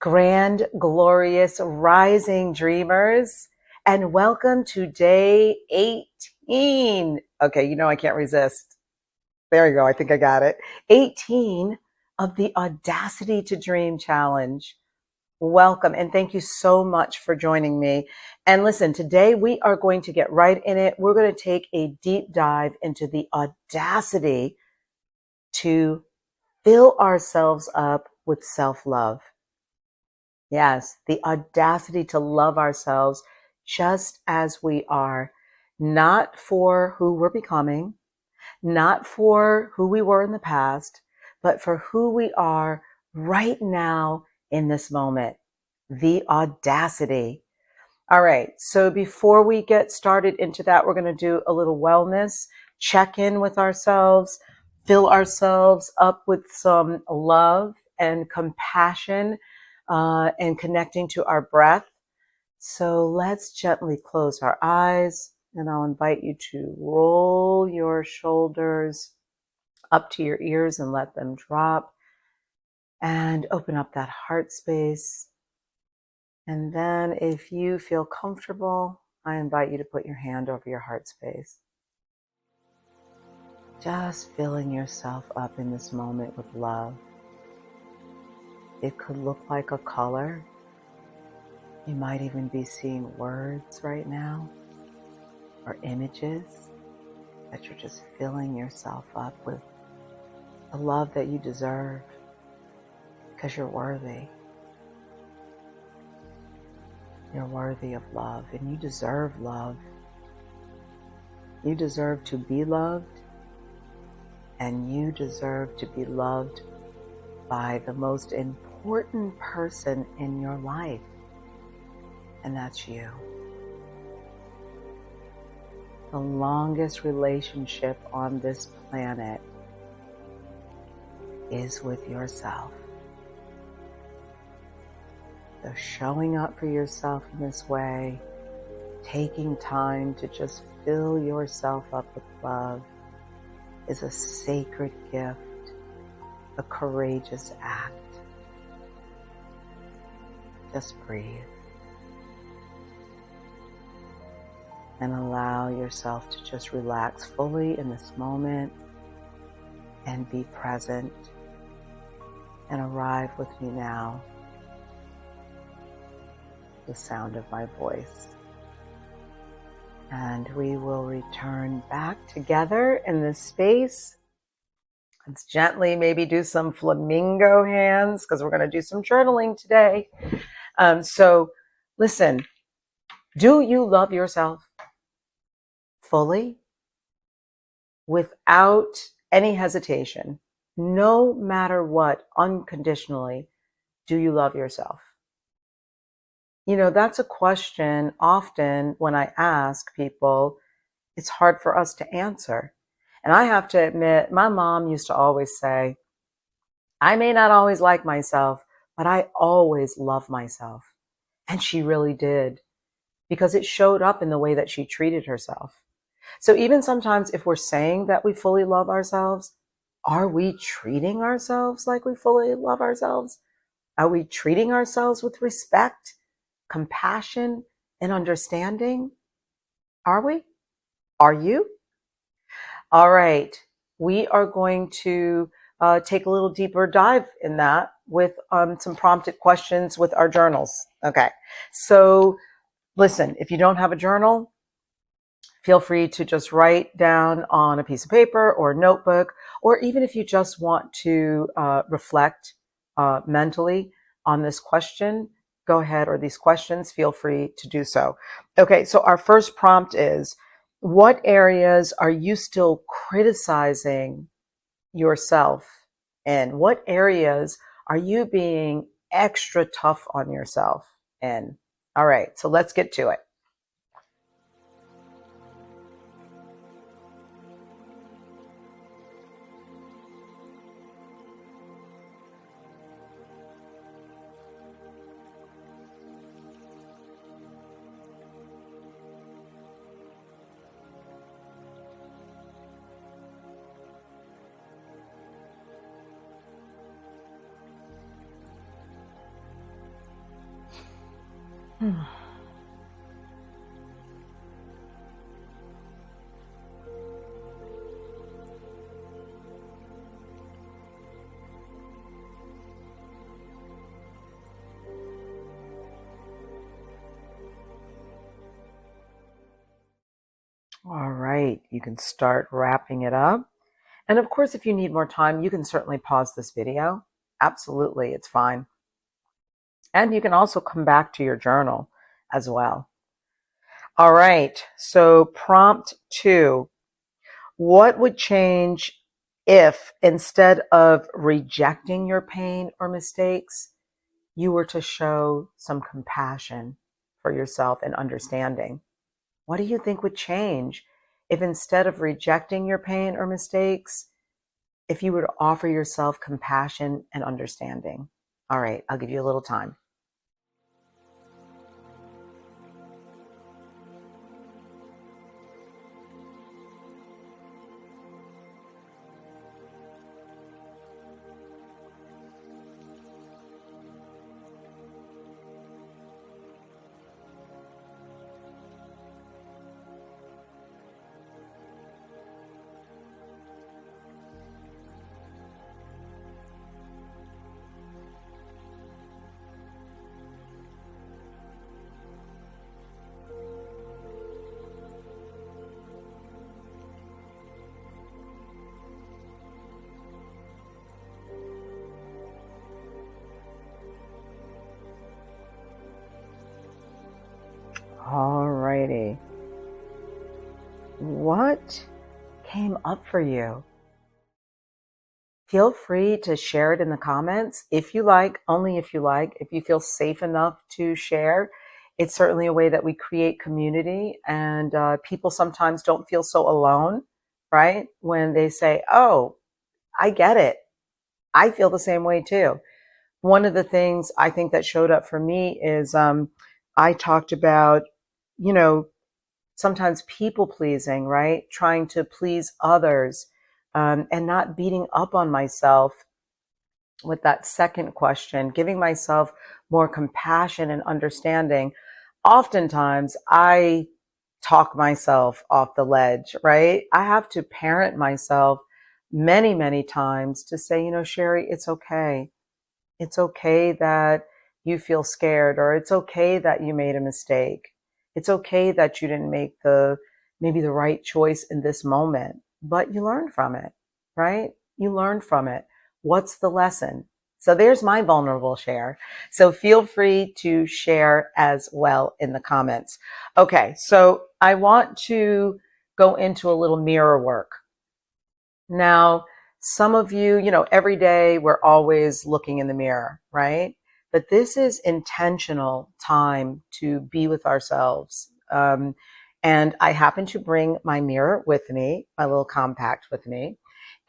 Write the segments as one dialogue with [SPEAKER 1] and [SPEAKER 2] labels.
[SPEAKER 1] grand, glorious, rising dreamers, and welcome to day 18. Okay, you know I can't resist. There you go. I think I got it. 18 of the Audacity to Dream Challenge. Welcome, and thank you so much for joining me. And listen, today we are going to get right in it. We're going to take a deep dive into the audacity to fill ourselves up with self-love. Yes, the audacity to love ourselves just as we are, not for who we're becoming, not for who we were in the past, but for who we are right now in this moment. The audacity. All right, so before we get started into that, we're going to do a little wellness check in with ourselves, fill ourselves up with some love and compassion and connecting to our breath. So let's gently close our eyes, and I'll invite you to roll your shoulders up to your ears and let them drop, and open up that heart space. And then if you feel comfortable, I invite you to put your hand over your heart space. Just filling yourself up in this moment with love. It could look like a color. You might even be seeing words right now or images that you're just filling yourself up with the love that you deserve because you're worthy. You're worthy of love, and you deserve love. You deserve to be loved, and you deserve to be loved by the most important person in your life, and that's you. The longest relationship on this planet is with yourself. So showing up for yourself in this way, taking time to just fill yourself up with love, is a sacred gift, a courageous act. Just breathe and allow yourself to just relax fully in this moment and be present, and arrive with me now. The sound of my voice. And we will return back together in this space. Let's gently maybe do some flamingo hands because we're going to do some journaling today. So listen, do you love yourself fully? Without any hesitation, no matter what, unconditionally, do you love yourself? You know, that's a question often when I ask people, it's hard for us to answer. And I have to admit, my mom used to always say, I may not always like myself, but I always love myself. And she really did, because it showed up in the way that she treated herself. So even sometimes if we're saying that we fully love ourselves, are we treating ourselves like we fully love ourselves? Are we treating ourselves with respect, compassion, and understanding? Are we? Are you? All right. We are going to take a little deeper dive in that with some prompted questions with our journals. Okay. So listen, if you don't have a journal, feel free to just write down on a piece of paper or a notebook, or even if you just want to reflect mentally on this question, go ahead, or these questions, feel free to do so. Okay, so our first prompt is, what areas are you still criticizing yourself in? What areas are you being extra tough on yourself in? All right, so let's get to it. All right, you can start wrapping it up. And of course, if you need more time, you can certainly pause this video. Absolutely, it's fine. And you can also come back to your journal as well. All right, so prompt 2. What would change if instead of rejecting your pain or mistakes, you were to show some compassion for yourself and understanding? What do you think would change if instead of rejecting your pain or mistakes, if you were to offer yourself compassion and understanding? All right, I'll give you a little time. All righty. What came up for you? Feel free to share it in the comments if you like, only if you like, if you feel safe enough to share. It's certainly a way that we create community, and people sometimes don't feel so alone, right? When they say, oh, I get it. I feel the same way too. One of the things I think that showed up for me is I talked about, you know, sometimes people pleasing, right? Trying to please others, and not beating up on myself with that second question, giving myself more compassion and understanding. Oftentimes, I talk myself off the ledge, right? I have to parent myself many, many times to say, Sherry, it's okay. It's okay that you feel scared, or it's okay that you made a mistake. It's okay that you didn't make maybe the right choice in this moment, but you learned from it, right? You learned from it. What's the lesson? So there's my vulnerable share. So feel free to share as well in the comments. Okay, so I want to go into a little mirror work. Now, some of you, every day we're always looking in the mirror, right? But this is intentional time to be with ourselves. And I happen to bring my mirror with me, my little compact with me.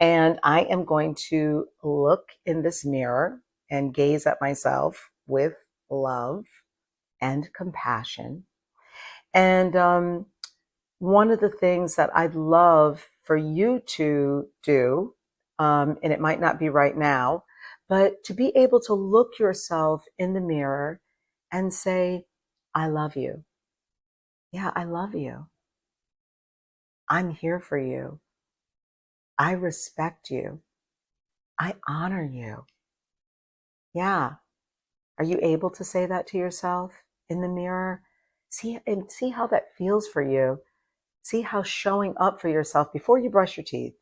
[SPEAKER 1] And I am going to look in this mirror and gaze at myself with love and compassion. And one of the things that I'd love for you to do, and it might not be right now, but to be able to look yourself in the mirror and say, I love you. Yeah, I love you. I'm here for you. I respect you. I honor you. Yeah. Are you able to say that to yourself in the mirror? See how that feels for you. See how showing up for yourself before you brush your teeth,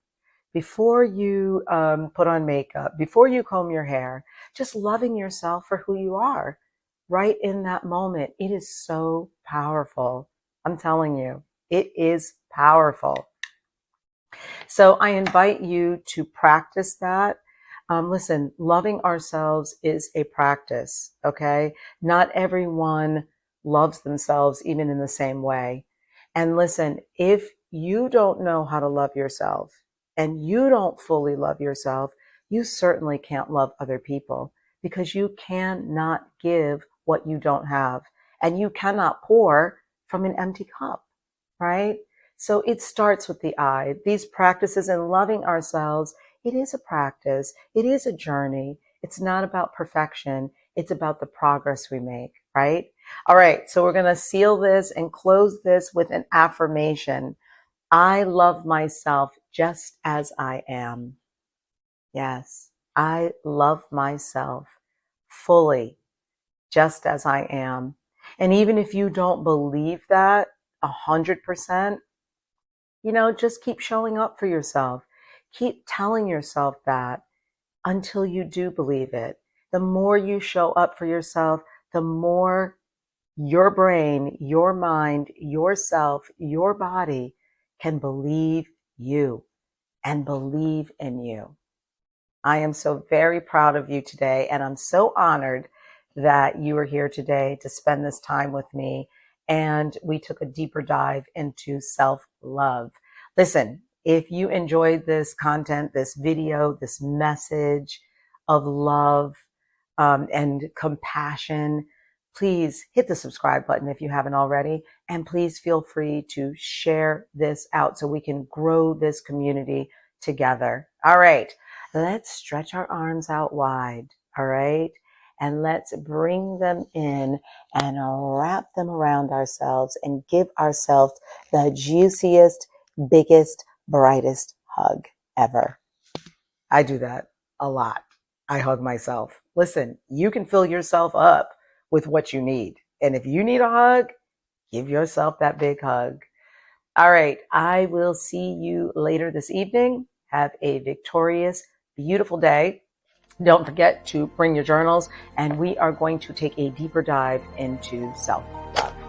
[SPEAKER 1] before you put on makeup, before you comb your hair, just loving yourself for who you are right in that moment. It is so powerful. I'm telling you, it is powerful. So I invite you to practice that. Listen, loving ourselves is a practice, okay? Not everyone loves themselves even in the same way. And listen, if you don't know how to love yourself and you don't fully love yourself, you certainly can't love other people, because you cannot give what you don't have, and you cannot pour from an empty cup, right? So it starts with the I. These practices in loving ourselves, it is a practice. It is a journey. It's not about perfection. It's about the progress we make, right? All right, so we're going to seal this and close this with an affirmation. I love myself just as I am. Yes, I love myself fully, just as I am. And even if you don't believe that 100%, just keep showing up for yourself. Keep telling yourself that until you do believe it. The more you show up for yourself, the more your brain, your mind, yourself, your body can believe you and believe in you. I am so very proud of you today, and I'm so honored that you are here today to spend this time with me. And we took a deeper dive into self-love. Listen, if you enjoyed this content, this video, this message of love and compassion, please hit the subscribe button if you haven't already. And please feel free to share this out so we can grow this community together. All right. Let's stretch our arms out wide, all right? And let's bring them in and wrap them around ourselves and give ourselves the juiciest, biggest, brightest hug ever. I do that a lot. I hug myself. Listen, you can fill yourself up with what you need. And if you need a hug, give yourself that big hug. All right, I will see you later this evening. Have a victorious, beautiful day. Don't forget to bring your journals, and we are going to take a deeper dive into self-love.